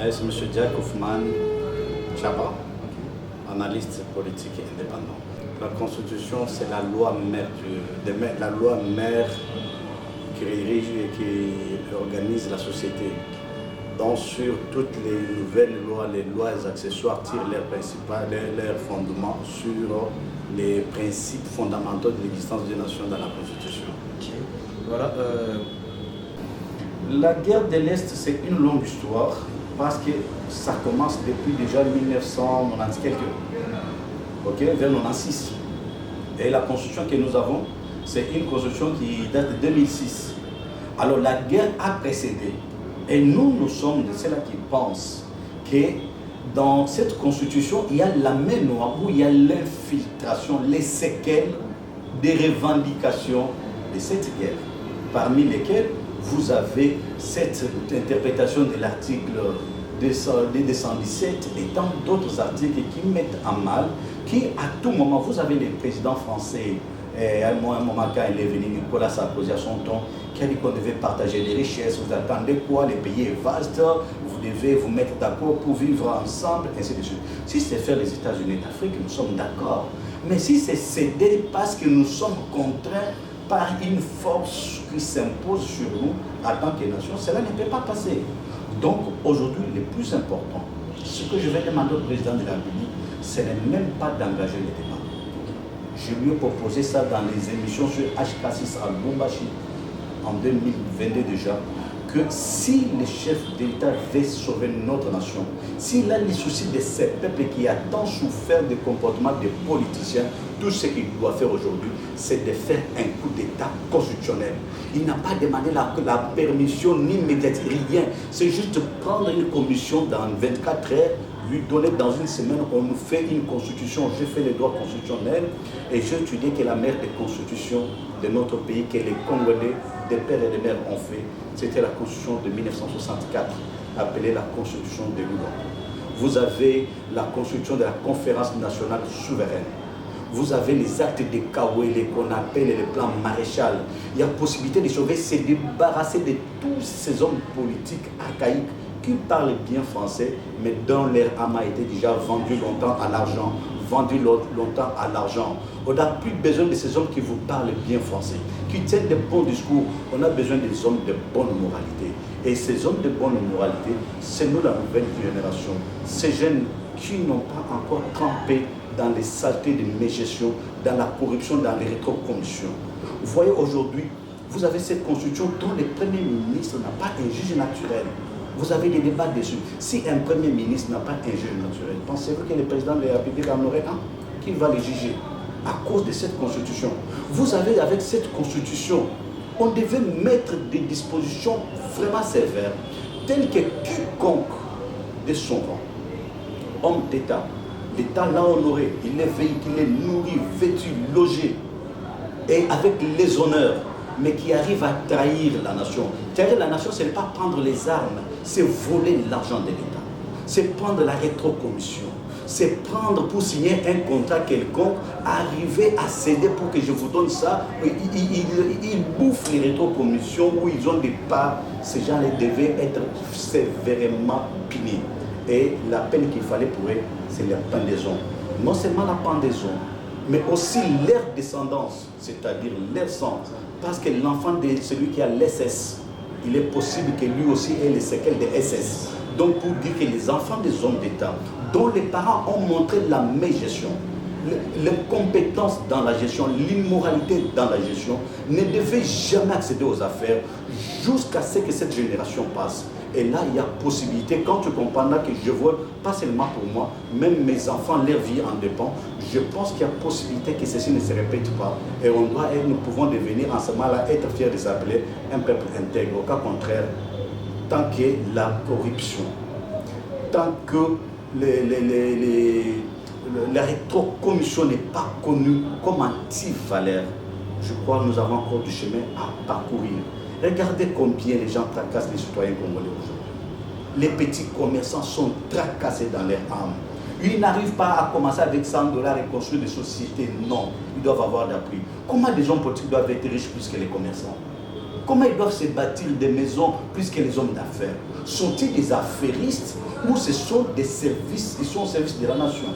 C'est M. Jack Hoffman Chaba, analyste politique et indépendant. La Constitution, c'est la loi mère, la loi mère qui dirige et qui organise la société. Donc sur toutes les nouvelles lois, les lois accessoires tirent leur fondement sur les principes fondamentaux de l'existence des nations dans la Constitution. Okay. Voilà. La guerre de l'Est, c'est une longue histoire parce que ça commence depuis déjà 1990 quelques, vers 96. Et la constitution que nous avons, c'est une constitution qui date de 2006. Alors la guerre a précédé. Et nous sommes de ceux-là qui pensent que dans cette constitution, il y a la main noire où il y a l'infiltration, les séquelles des revendications de cette guerre, parmi lesquelles vous avez cette interprétation de l'article 217 et tant d'autres articles qui mettent en mal, qui à tout moment, vous avez les présidents français, à un moment quand il est venu, Nicolas Sarkozy à son temps, qui a dit qu'on devait partager les richesses, vous attendez quoi, le pays est vaste, vous devez vous mettre d'accord pour vivre ensemble, ainsi de suite. Si c'est faire les États-Unis d'Afrique, nous sommes d'accord. Mais si c'est céder parce que nous sommes contraints par une force qui s'impose sur nous en tant que nation, cela ne peut pas passer. Donc aujourd'hui, le plus important, ce que je vais demander au président de la République, ce n'est même pas d'engager les débats. Je lui ai proposé ça dans les émissions sur HK6 à Lubumbashi en 2022 déjà, que si le chef d'État veut sauver notre nation, s'il a les soucis de ces peuples qui a tant souffert des comportements des politiciens, tout ce qu'il doit faire aujourd'hui, c'est de faire un coup d'État constitutionnel. Il n'a pas demandé la permission ni immédiate, rien. C'est juste prendre une commission dans 24 heures, lui donner dans une semaine, on nous fait une constitution, j'ai fait les droits constitutionnels et j'ai étudié que la meilleure des constitutions de notre pays, que les Congolais, des pères et des mères ont fait, c'était la constitution de 1964, appelée la constitution de Luanda. Vous avez la constitution de la conférence nationale souveraine. Vous avez les actes de Kawele qu'on appelle les plans maréchal. Il y a possibilité de sauver, se débarrasser de tous ces hommes politiques archaïques qui parlent bien français, mais dont leur âme a été déjà vendue longtemps à l'argent, On n'a plus besoin de ces hommes qui vous parlent bien français, qui tiennent de bons discours. On a besoin des hommes de bonne moralité. Et ces hommes de bonne moralité, c'est nous la nouvelle génération. Ces jeunes qui n'ont pas encore trempé dans les saletés de mégestion, dans la corruption, dans les rétrocommissions. Vous voyez aujourd'hui, vous avez cette constitution dont le Premier ministre n'a pas un juge naturel. Vous avez des débats dessus. Si un Premier ministre n'a pas un juge naturel, pensez-vous que le président de la République en aurait un? Qui va les juger à cause de cette constitution? Vous avez avec cette constitution, on devait mettre des dispositions vraiment sévères, telles que quiconque de son rang, homme d'État, l'État l'a honoré, il est véhiculé, nourri, vêtu, logé, et avec les honneurs, mais qui arrive à trahir la nation. Trahir la nation, ce n'est pas prendre les armes, c'est voler l'argent de l'État. C'est prendre la rétrocommission. C'est prendre pour signer un contrat quelconque, arriver à céder pour que je vous donne ça. Ils bouffent les rétrocommissions où ils ont des parts. Ces gens-là devaient être sévèrement punis. Et la peine qu'il fallait pour eux, c'est la pendaison. Non seulement la pendaison, mais aussi leur descendance, c'est-à-dire leur sang. Parce que l'enfant de celui qui a l'SS, il est possible que lui aussi ait les séquelles de SS. Donc pour dire que les enfants des hommes d'État, dont les parents ont montré la mégestion, l'incompétence dans la gestion, l'immoralité dans la gestion, ne devaient jamais accéder aux affaires jusqu'à ce que cette génération passe. Et là, il y a possibilité, quand tu comprendras que je vois, pas seulement pour moi, même mes enfants, leur vie en dépend, je pense qu'il y a possibilité que ceci ne se répète pas. Et nous pouvons devenir en ce moment-là, être fiers de s'appeler un peuple intègre. Au cas contraire, tant que la corruption, tant que la rétrocommission n'est pas connue comme anti-valeur, je crois que nous avons encore du chemin à parcourir. Regardez combien les gens tracassent les citoyens congolais aujourd'hui. Les petits commerçants sont tracassés dans leur âme. Ils n'arrivent pas à commencer avec 100 $ et construire des sociétés. Non, ils doivent avoir d'appui. Comment des hommes politiques doivent être riches plus que les commerçants? Comment ils doivent se bâtir des maisons plus que les hommes d'affaires? Sont-ils des affairistes ou ce sont des services, ils sont au service de la nation?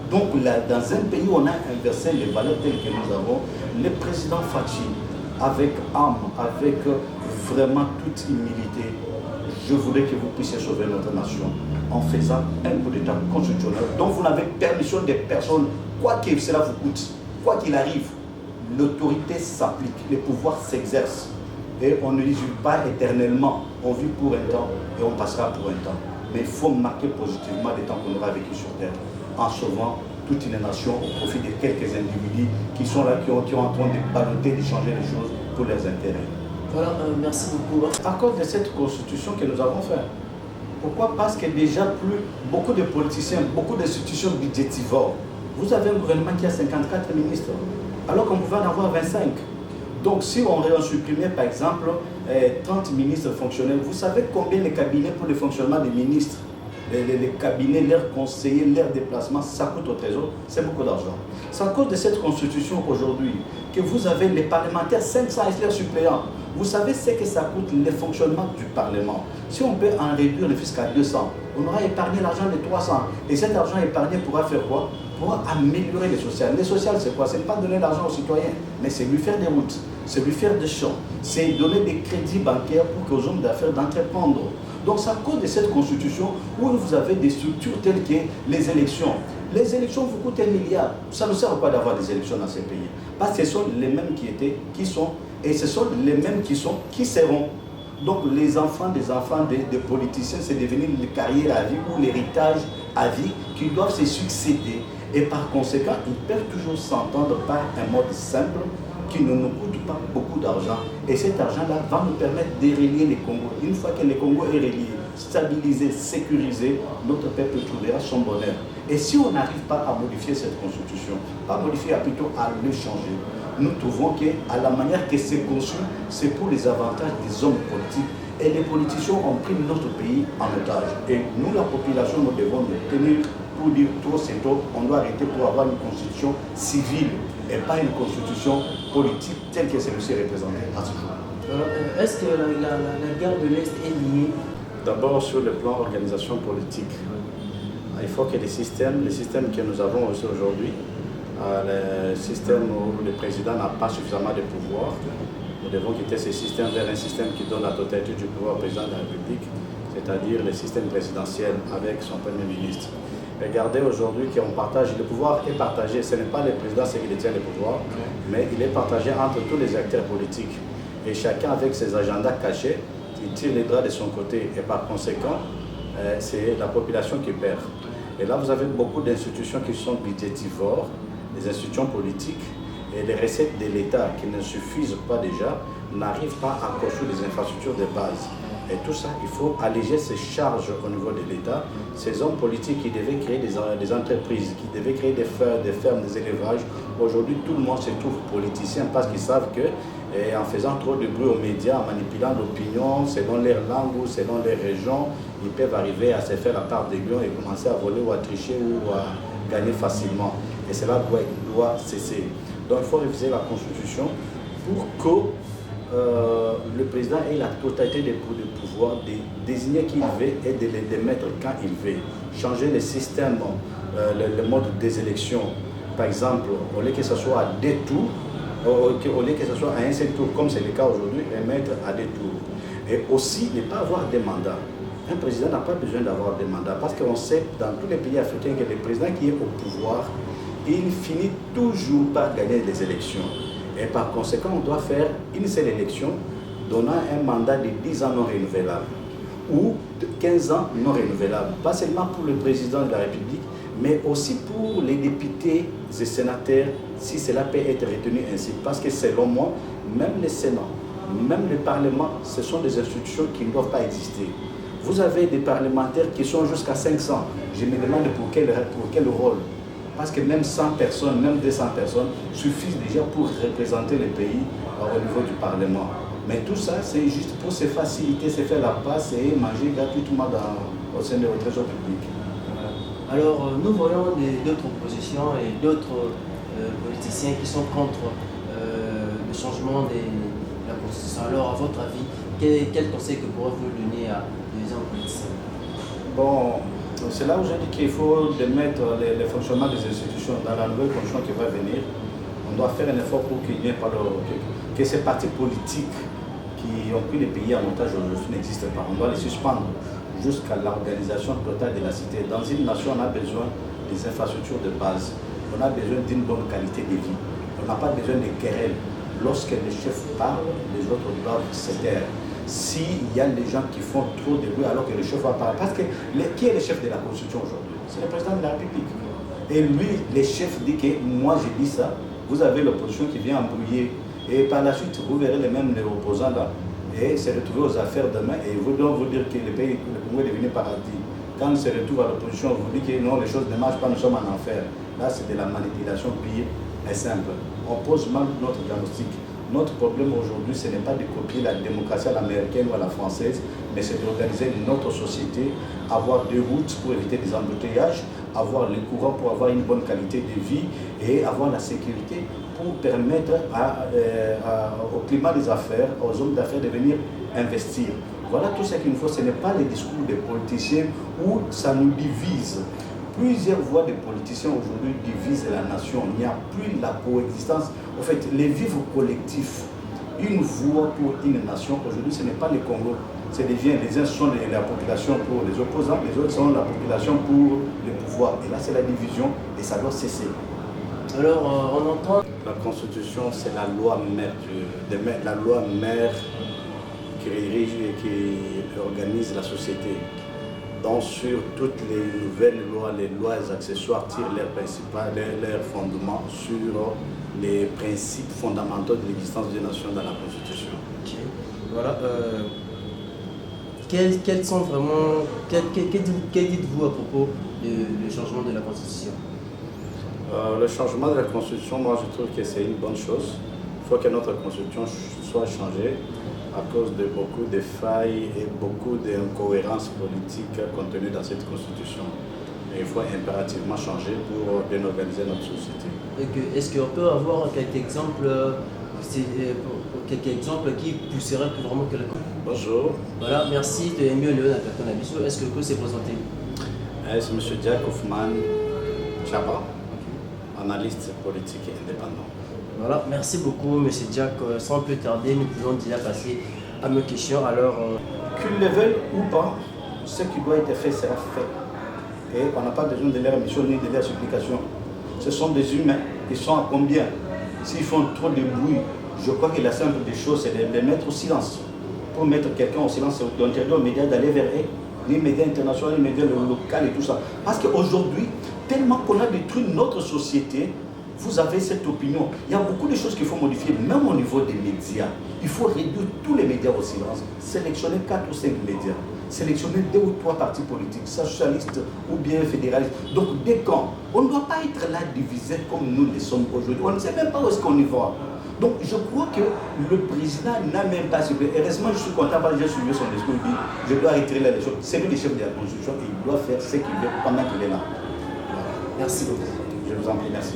Donc là, dans un pays où on a inversé les valeurs telles que nous avons, le président Fachi, avec âme, avec vraiment toute humilité, je voudrais que vous puissiez sauver notre nation en faisant un coup d'État constitutionnel dont vous n'avez permission des personnes, quoi que cela vous coûte, quoi qu'il arrive, l'autorité s'applique, le pouvoir s'exerce. Et on ne vit pas éternellement, on vit pour un temps et on passera pour un temps. Mais il faut marquer positivement les temps qu'on aura vécu sur Terre, en sauvant toute une nation au profit de quelques individus qui sont là, qui ont en train de balloter, de changer les choses pour leurs intérêts. Voilà, merci beaucoup. À cause de cette constitution que nous avons faite. Pourquoi? Parce que déjà beaucoup de politiciens, beaucoup d'institutions budgétivores. Vous avez un gouvernement qui a 54 ministres, alors qu'on pouvait en avoir 25. Donc si on supprimait par exemple 30 ministres fonctionnels, vous savez combien les cabinets pour le fonctionnement des ministres, les cabinets, leurs conseillers, leurs déplacements, ça coûte au trésor, c'est beaucoup d'argent. C'est à cause de cette constitution aujourd'hui que vous avez les parlementaires 500 et leurs suppléants. Vous savez ce que ça coûte le fonctionnement du Parlement. Si on peut en réduire le fisc à 200, on aura épargné l'argent de 300. Et cet argent épargné pourra faire quoi? Pour améliorer les sociales. Les sociales, c'est quoi? C'est pas donner l'argent aux citoyens, mais c'est lui faire des routes, c'est lui faire des champs, c'est donner des crédits bancaires pour qu'aux hommes d'affaires d'entreprendre. Donc c'est à cause de cette constitution où vous avez des structures telles que les élections. Les élections vous coûtent 1 milliard. Ça ne sert à quoi d'avoir des élections dans ces pays? Parce que ce sont les mêmes qui étaient, qui sont, et ce sont les mêmes qui sont, qui seront. Donc les enfants des politiciens, c'est devenu une carrière à vie ou l'héritage à vie qui doivent se succéder. Et par conséquent, ils peuvent toujours s'entendre par un mode simple qui ne nous coûte pas beaucoup d'argent. Et cet argent-là va nous permettre de relier les Congos. Une fois que le Congo est relié, stabilisé, sécurisé, notre peuple trouvera son bonheur. Et si on n'arrive pas à modifier cette constitution, pas modifier, plutôt à le changer, nous trouvons qu'à la manière que c'est conçu, c'est pour les avantages des hommes politiques. Et les politiciens ont pris notre pays en otage. Et nous, la population, nous devons nous tenir pour dire trop c'est trop, on doit arrêter pour avoir une constitution civile et pas une constitution politique telle que celle-ci est représentée à ce jour. Est-ce que la guerre de l'Est est liée? D'abord sur le plan organisation politique. Il faut que les systèmes que nous avons aussi aujourd'hui, le système où le président n'a pas suffisamment de pouvoir, nous devons quitter ce système vers un système qui donne la totalité du pouvoir au président de la République, c'est-à-dire le système présidentiel avec son Premier ministre. Regardez aujourd'hui qu'on partage, le pouvoir est partagé, ce n'est pas le président qui détient le pouvoir, mais il est partagé entre tous les acteurs politiques. Et chacun avec ses agendas cachés, il tire les draps de son côté et par conséquent, c'est la population qui perd. Et là, vous avez beaucoup d'institutions qui sont budgétivores, des institutions politiques, et les recettes de l'État qui ne suffisent pas déjà, n'arrivent pas à construire des infrastructures de base. Et tout ça, il faut alléger ces charges au niveau de l'État. Ces hommes politiques qui devaient créer des entreprises, qui devaient créer des fermes, des élevages. Aujourd'hui, tout le monde se trouve politicien parce qu'ils savent que, en faisant trop de bruit aux médias, en manipulant l'opinion, selon leur langue ou selon leur région, ils peuvent arriver à se faire la part des lions et commencer à voler ou à tricher ou à gagner facilement. Et cela doit cesser. Donc il faut réviser la Constitution pour que le président ait la totalité des pouvoirs de désigner qui il veut et de les démettre quand il veut. Changer le système, le mode des élections. Par exemple, au lieu que ce soit à 2 tours, au lieu que ce soit à un seul tour, comme c'est le cas aujourd'hui, remettre à 2 tours. Et aussi ne pas avoir des mandats. Un président n'a pas besoin d'avoir des mandats parce qu'on sait dans tous les pays africains que le président qui est au pouvoir, il finit toujours par gagner les élections. Et par conséquent, on doit faire une seule élection donnant un mandat de 10 ans non renouvelable ou de 15 ans non renouvelable. Pas seulement pour le président de la République, mais aussi pour les députés et sénateurs, si cela peut être retenu ainsi. Parce que selon moi, même le Sénat, même le Parlement, ce sont des institutions qui ne doivent pas exister. Vous avez des parlementaires qui sont jusqu'à 500. Je me demande pour quel rôle. Parce que même 100 personnes, même 200 personnes suffisent déjà pour représenter le pays au niveau du Parlement. Mais tout ça, c'est juste pour se faciliter, se faire la passe et manger gratuitement au sein du trésor public. Alors, nous voyons d'autres oppositions et d'autres politiciens qui sont contre le changement de la Constitution. Alors, à votre avis, quel conseil que pourrez-vous donner à des hommes politiciens? Bon, c'est là où je dis qu'il faut mettre les fonctionnements des institutions dans la nouvelle constitution qui va venir. On doit faire un effort pour qu'il n'y ait pas que ces partis politiques qui ont pris les pays en otage aujourd'hui n'existent pas. On doit les suspendre jusqu'à l'organisation totale de la cité. Dans une nation, on a besoin des infrastructures de base. On a besoin d'une bonne qualité de vie. On n'a pas besoin de querelles. Lorsque les chefs parlent, les autres doivent se taire. S'il y a des gens qui font trop de bruit alors que le chef va parler, parce que qui est le chef de la Constitution aujourd'hui? C'est le président de la République. Et lui, le chef dit que moi j'ai dit ça, vous avez l'opposition qui vient embrouiller. Et par la suite, vous verrez les mêmes opposants là, et se retrouver aux affaires demain, et vous devez vous dire que le pays, le Congo est devenu paradis. Quand on se retrouve à l'opposition, on vous dit que non, les choses ne marchent pas, nous sommes en enfer. Là, c'est de la manipulation pire et simple. On pose mal notre diagnostic. Notre problème aujourd'hui, ce n'est pas de copier la démocratie à l'américaine ou à la française, mais c'est d'organiser notre société, avoir des routes pour éviter des embouteillages, avoir les courants pour avoir une bonne qualité de vie et avoir la sécurité pour permettre au climat des affaires, aux hommes d'affaires de venir investir. Voilà tout ce qu'il nous faut. Ce n'est pas les discours des politiciens où ça nous divise. Plusieurs voix des politiciens aujourd'hui divisent la nation. Il n'y a plus la coexistence. En fait, les vivres collectifs, une voix pour une nation, aujourd'hui, ce n'est pas le Congo. Les uns sont la population pour les opposants, les autres sont la population pour le pouvoir. Et là, c'est la division et ça doit cesser. Alors, on entend... La Constitution, c'est la loi mère, la loi mère qui dirige et qui organise la société. Donc sur toutes les nouvelles lois, les lois accessoires tirent leur fondement sur les principes fondamentaux de l'existence des nations dans la Constitution. Okay. Voilà. Quels sont vraiment... Que dites-vous à propos du changement de la Constitution? Le changement de la Constitution, moi je trouve que c'est une bonne chose. Il faut que notre Constitution soit changée à cause de beaucoup de failles et beaucoup d'incohérences politiques contenues dans cette Constitution. Et il faut impérativement changer pour bien organiser notre société. Est-ce qu'on peut avoir quelques exemples qui pousseraient vraiment que la... Bonjour. Voilà, merci de Emile Léon Akakonabiso. Est-ce que vous s'est présenté? C'est M. Jack Hoffman Chaba, analyste politique et indépendant. Voilà, merci beaucoup M. Jack. Sans plus tarder, nous pouvons déjà passer à mes questions. Alors, qu'ils le veulent ou pas, ce qui doit être fait sera fait. Et on n'a pas besoin de leur mission ni de leur supplication. Ce sont des humains. Ils sont à combien? S'ils font trop de bruit, je crois que la simple des choses, c'est de les mettre au silence. Pour mettre quelqu'un au silence, c'est d'interdire aux médias d'aller vers eux, les médias internationaux, les médias locaux et tout ça. Parce qu'aujourd'hui, tellement qu'on a détruit notre société, vous avez cette opinion. Il y a beaucoup de choses qu'il faut modifier, même au niveau des médias. Il faut réduire tous les médias au silence, sélectionner 4 ou 5 médias, sélectionner 2 ou 3 partis politiques, socialistes ou bien fédéralistes. Donc, dès quand on ne doit pas être là divisé comme nous le sommes aujourd'hui. On ne sait même pas où est-ce qu'on y va. Donc, je crois que le président n'a même pas suivi. Heureusement, je suis content parce que j'ai suivi son discours. Il dit je dois retirer les choses. C'est lui le chef de la Constitution et il doit faire ce qu'il veut pendant qu'il est là. Merci beaucoup. Je vous en prie, merci.